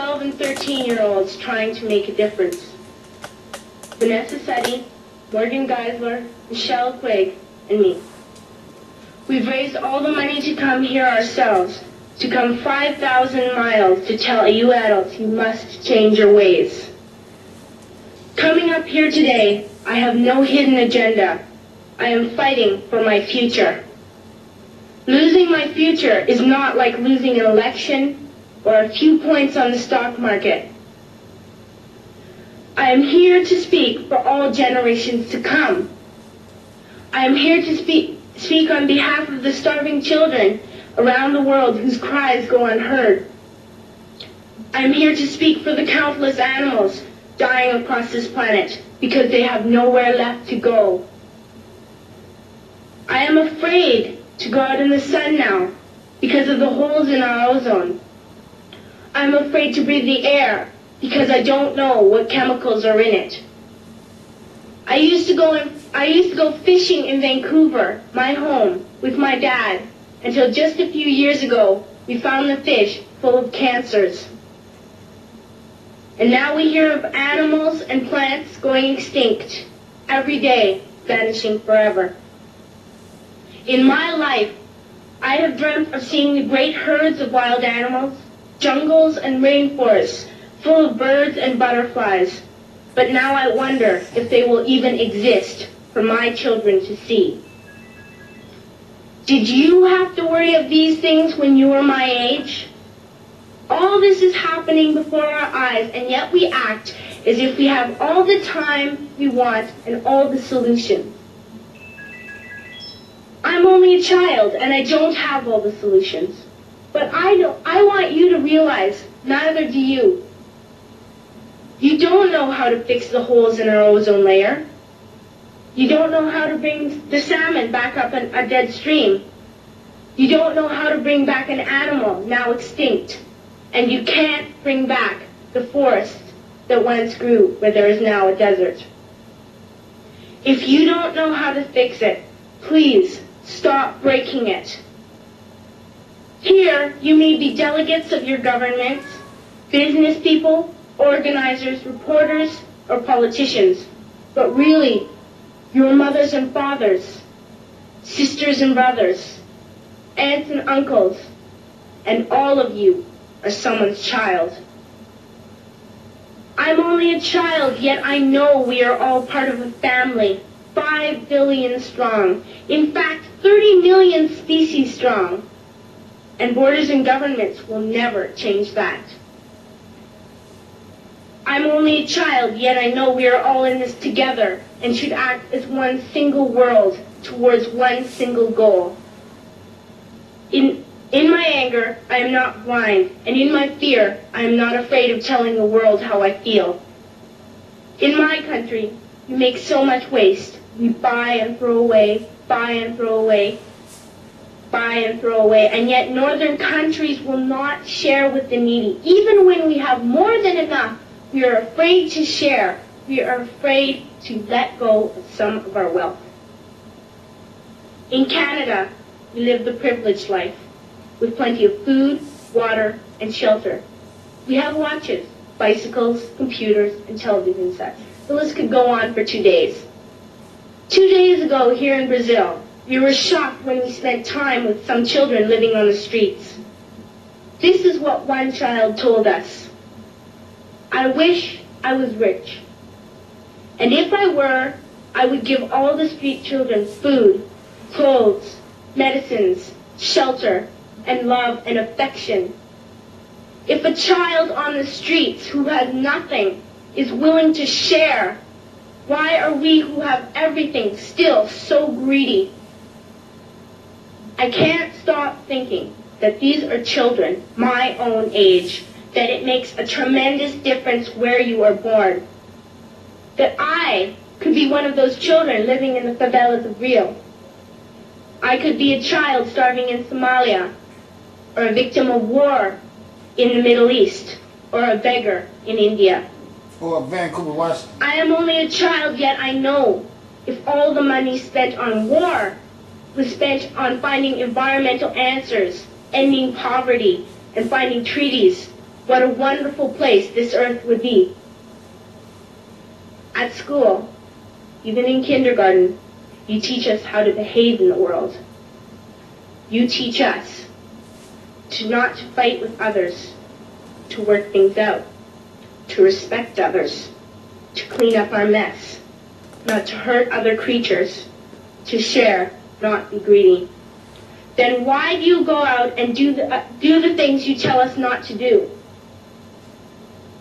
12 and 13-year-olds trying to make a difference. Vanessa Setti, Morgan Geisler, Michelle Quigg, and me. We've raised all the money to come here ourselves, to come 5,000 miles to tell you adults you must change your ways. Coming up here today, I have no hidden agenda. I am fighting for my future. Losing my future is not like losing an election or a few points on the stock market. I am here to speak for all generations to come. I am here to speak on behalf of the starving children around the world whose cries go unheard. I am here to speak for the countless animals dying across this planet because they have nowhere left to go. I am afraid to go out in the sun now because of the holes in our ozone. I'm afraid to breathe the air because I don't know what chemicals are in it. I used to go fishing in Vancouver, my home, with my dad, until just a few years ago we found the fish full of cancers. And now we hear of animals and plants going extinct, every day vanishing forever. In my life, I have dreamt of seeing the great herds of wild animals, jungles and rainforests full of birds and butterflies. But now I wonder if they will even exist for my children to see. Did you have to worry of these things when you were my age? All this is happening before our eyes, and yet we act as if we have all the time we want and all the solutions. I'm only a child, and I don't have all the solutions. But I want you to realize, neither do you. You don't know how to fix the holes in our ozone layer. You don't know how to bring the salmon back up a dead stream. You don't know how to bring back an animal now extinct. And you can't bring back the forest that once grew where there is now a desert. If you don't know how to fix it, please stop breaking it. Here, you may be delegates of your governments, business people, organizers, reporters, or politicians, but really, your mothers and fathers, sisters and brothers, aunts and uncles, and all of you are someone's child. I'm only a child, yet I know we are all part of a family, 5 billion strong. In fact, 30 million species strong. And borders and governments will never change that. I'm only a child, yet I know we are all in this together and should act as one single world towards one single goal. In my anger, I am not blind, and in my fear, I am not afraid of telling the world how I feel. In my country, we make so much waste. We buy and throw away, buy and throw away, buy and throw away, and yet northern countries will not share with the needy. Even when we have more than enough, we are afraid to share. We are afraid to let go of some of our wealth. In Canada, we live the privileged life, with plenty of food, water, and shelter. We have watches, bicycles, computers, and television sets. The list could go on for 2 days. 2 days ago, here in Brazil, we were shocked when we spent time with some children living on the streets. This is what one child told us. I wish I was rich. And if I were, I would give all the street children food, clothes, medicines, shelter, and love and affection. If a child on the streets who has nothing is willing to share, why are we who have everything still so greedy? I can't stop thinking that these are children my own age, that it makes a tremendous difference where you are born. That I could be one of those children living in the favelas of Rio. I could be a child starving in Somalia, or a victim of war in the Middle East, or a beggar in India. Or Vancouver, Washington. I am only a child, yet I know if all the money spent on war was spent on finding environmental answers, ending poverty, and finding treaties, what a wonderful place this earth would be. At school, even in kindergarten, you teach us how to behave in the world. You teach us to not to fight with others, to work things out, to respect others, to clean up our mess, not to hurt other creatures, to share, not be greedy. Then why do you go out and do the things you tell us not to do?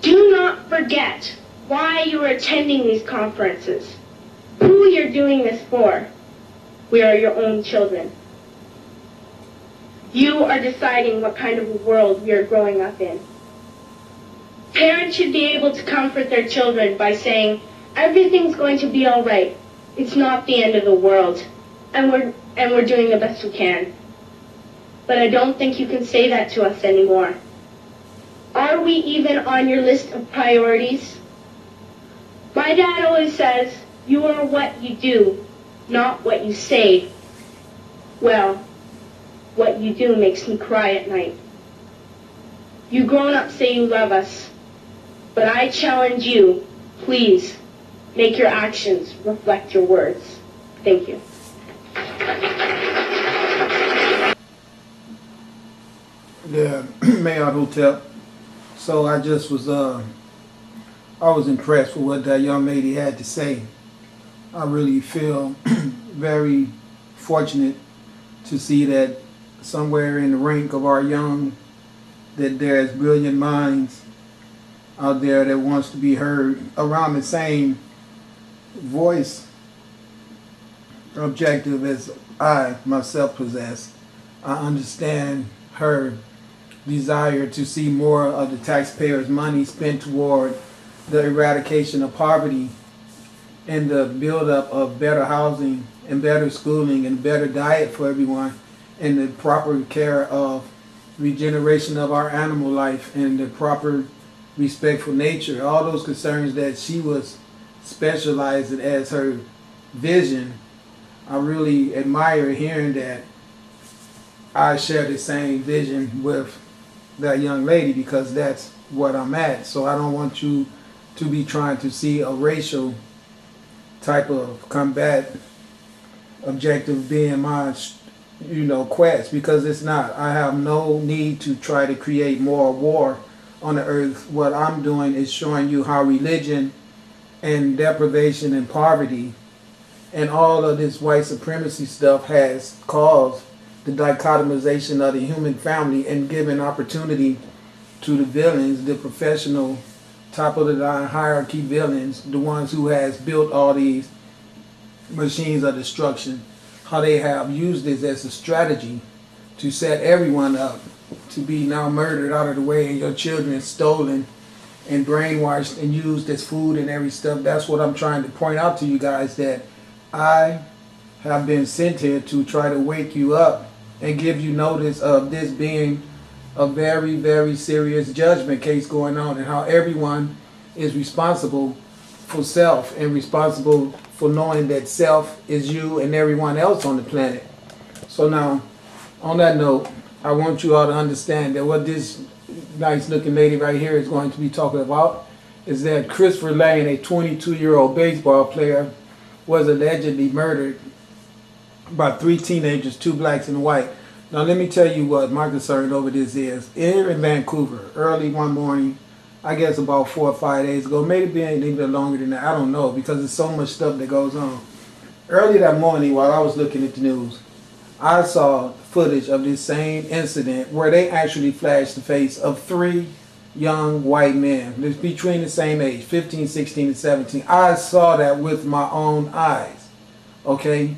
Do not forget why you are attending these conferences, who you're doing this for. We are your own children. You are deciding what kind of a world we are growing up in. Parents should be able to comfort their children by saying, everything's going to be all right. It's not the end of the world, and we're doing the best we can. But I don't think you can say that to us anymore. Are we even on your list of priorities? My dad always says, you are what you do, not what you say. Well, what you do makes me cry at night. You grown-ups say you love us, but I challenge you, please, make your actions reflect your words. Thank you. Yeah, Mayor Hotel. So I just was, I was impressed with what that young lady had to say. I really feel very fortunate to see that somewhere in the rank of our young, that there's brilliant minds out there that wants to be heard around the same voice objective as I myself possess. I understand her desire to see more of the taxpayers' money spent toward the eradication of poverty and the buildup of better housing and better schooling and better diet for everyone, and the proper care of regeneration of our animal life and the proper respect for nature. All those concerns that she was specializing as her vision, I really admire hearing that I share the same vision with that young lady, because that's what I'm at. So I don't want you to be trying to see a racial type of combat objective being my quest, because it's not. I have no need to try to create more war on the earth. What I'm doing is showing you how religion and deprivation and poverty and all of this white supremacy stuff has caused the dichotomization of the human family and given opportunity to the villains, the professional top of the line hierarchy villains, the ones who has built all these machines of destruction, how they have used this as a strategy to set everyone up to be now murdered out of the way, and your children stolen and brainwashed and used as food and every stuff. That's what I'm trying to point out to you guys, that I have been sent here to try to wake you up and give you notice of this being a very, very serious judgment case going on, and how everyone is responsible for self and responsible for knowing that self is you and everyone else on the planet. So now, on that note, I want you all to understand that what this nice looking lady right here is going to be talking about is that Christopher Lane, a 22-year-old baseball player, was allegedly murdered by 3 teenagers, 2 blacks and a white. Now let me tell you what my concern over this is. Here in Vancouver, early one morning, I guess about 4 or 5 days ago, maybe even longer than that, I don't know, because there's so much stuff that goes on. Early that morning, while I was looking at the news, I saw footage of this same incident where they actually flashed the face of 3 young white men. They're between the same age, 15, 16, and 17. I saw that with my own eyes, okay?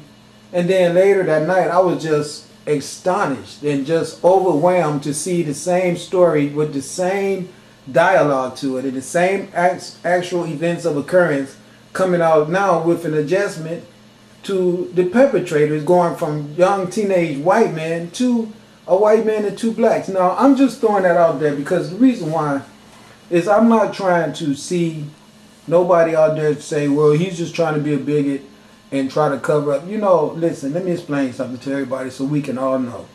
And then later that night, I was just astonished and just overwhelmed to see the same story with the same dialogue to it and the same actual events of occurrence coming out now with an adjustment to the perpetrators going from young teenage white men to a white man and 2 blacks. Now, I'm just throwing that out there because the reason why is I'm not trying to see nobody out there say, well, he's just trying to be a bigot and try to cover up. Listen, let me explain something to everybody so we can all know.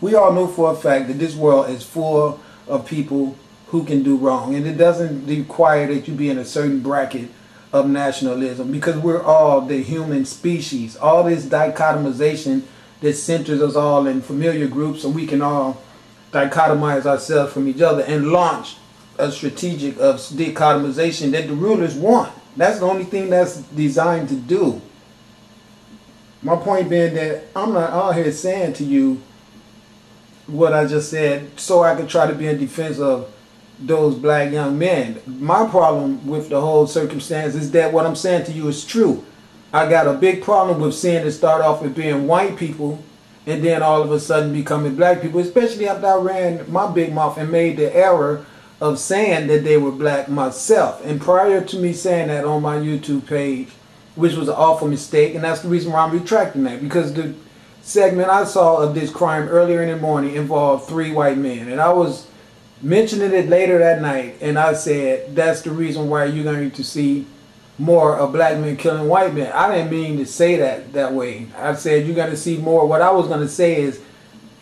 We all know for a fact that this world is full of people who can do wrong. And it doesn't require that you be in a certain bracket of nationalism, because we're all the human species. All this dichotomization that centers us all in familiar groups, and we can all dichotomize ourselves from each other and launch a strategic of dichotomization that the rulers want. That's the only thing that's designed to do. My point being that I'm not out here saying to you what I just said so I could try to be in defense of those black young men. My problem with the whole circumstance is that what I'm saying to you is true. I got a big problem with seeing it start off with being white people and then all of a sudden becoming black people, especially after I ran my big mouth and made the error of saying that they were black myself. And prior to me saying that on my YouTube page, which was an awful mistake, and that's the reason why I'm retracting that, because the segment I saw of this crime earlier in the morning involved 3 white men, and I was mentioning it later that night, and I said that's the reason why you're going to see more of black men killing white men. I didn't mean to say that way. I said you're going to see more. What I was going to say is,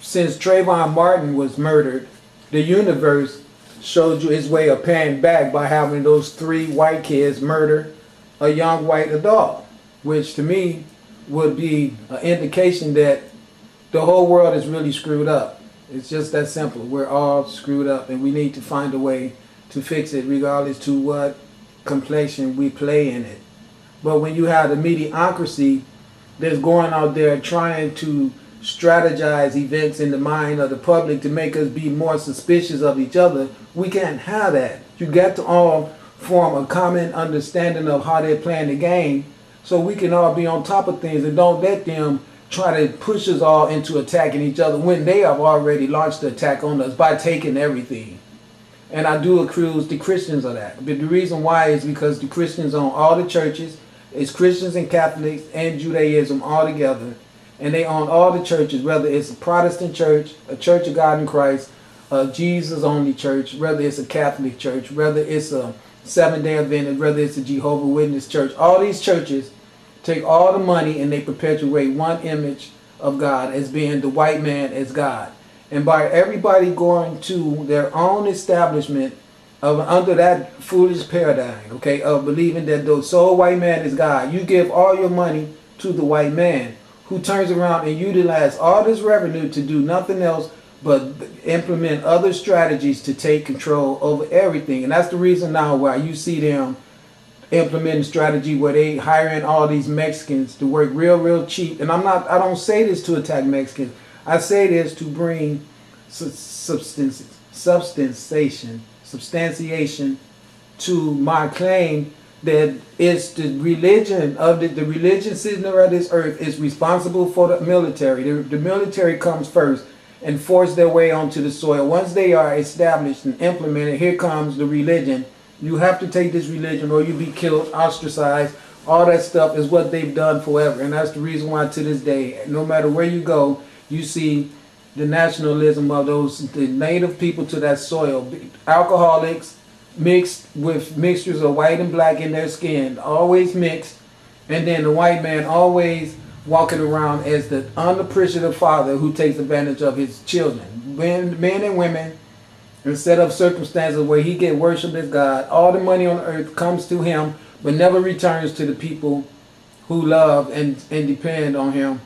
since Trayvon Martin was murdered, the universe showed you its way of paying back by having those 3 white kids murder a young white adult, which to me would be an indication that the whole world is really screwed up. It's just that simple. We're all screwed up, and we need to find a way to fix it, regardless to what complexion we play in it. But when you have the mediocrity that's going out there trying to strategize events in the mind of the public to make us be more suspicious of each other, we can't have that. You got to all form a common understanding of how they're playing the game, so we can all be on top of things, and don't let them try to push us all into attacking each other when they have already launched the attack on us by taking everything. And I do accuse the Christians of that. But the reason why is because the Christians own all the churches. It's Christians and Catholics and Judaism all together. And they own all the churches, whether it's a Protestant church, a Church of God in Christ, a Jesus-only church, whether it's a Catholic church, whether it's a Seventh-day Adventist, whether it's a Jehovah's Witness church. All these churches take all the money and they perpetuate one image of God as being the white man as God. And by everybody going to their own establishment of under that foolish paradigm, okay, of believing that the sole white man is God, you give all your money to the white man, who turns around and utilizes all this revenue to do nothing else but implement other strategies to take control over everything. And that's the reason now why you see them implementing strategy where they hiring all these Mexicans to work real cheap. And I don't say this to attack Mexicans. I say this to bring substantiation to my claim that it's the religion of the religion sitting around this earth is responsible for the military. The military comes first and force their way onto the soil. Once they are established and implemented, here comes the religion. You have to take this religion or you'll be killed, ostracized. All that stuff is what they've done forever. And that's the reason why to this day, no matter where you go, you see the nationalism of the native people to that soil. Alcoholics mixed with mixtures of white and black in their skin, always mixed. And then the white man always walking around as the unappreciative father who takes advantage of his children. Men and women, instead of circumstances where he get worshipped as God, all the money on earth comes to him but never returns to the people who love and depend on him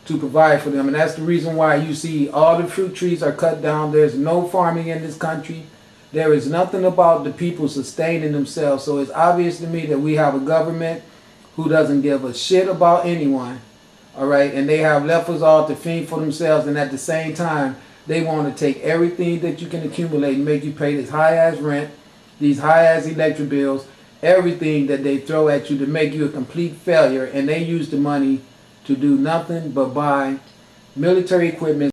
to provide for them. And that's the reason why you see all the fruit trees are cut down. There's no farming in this country. There is nothing about the people sustaining themselves. So it's obvious to me that we have a government who doesn't give a shit about anyone. All right, and they have left us all to fend for themselves, and at the same time, they want to take everything that you can accumulate and make you pay this high-ass rent, these high-ass electric bills, everything that they throw at you to make you a complete failure, and they use the money to do nothing but buy military equipment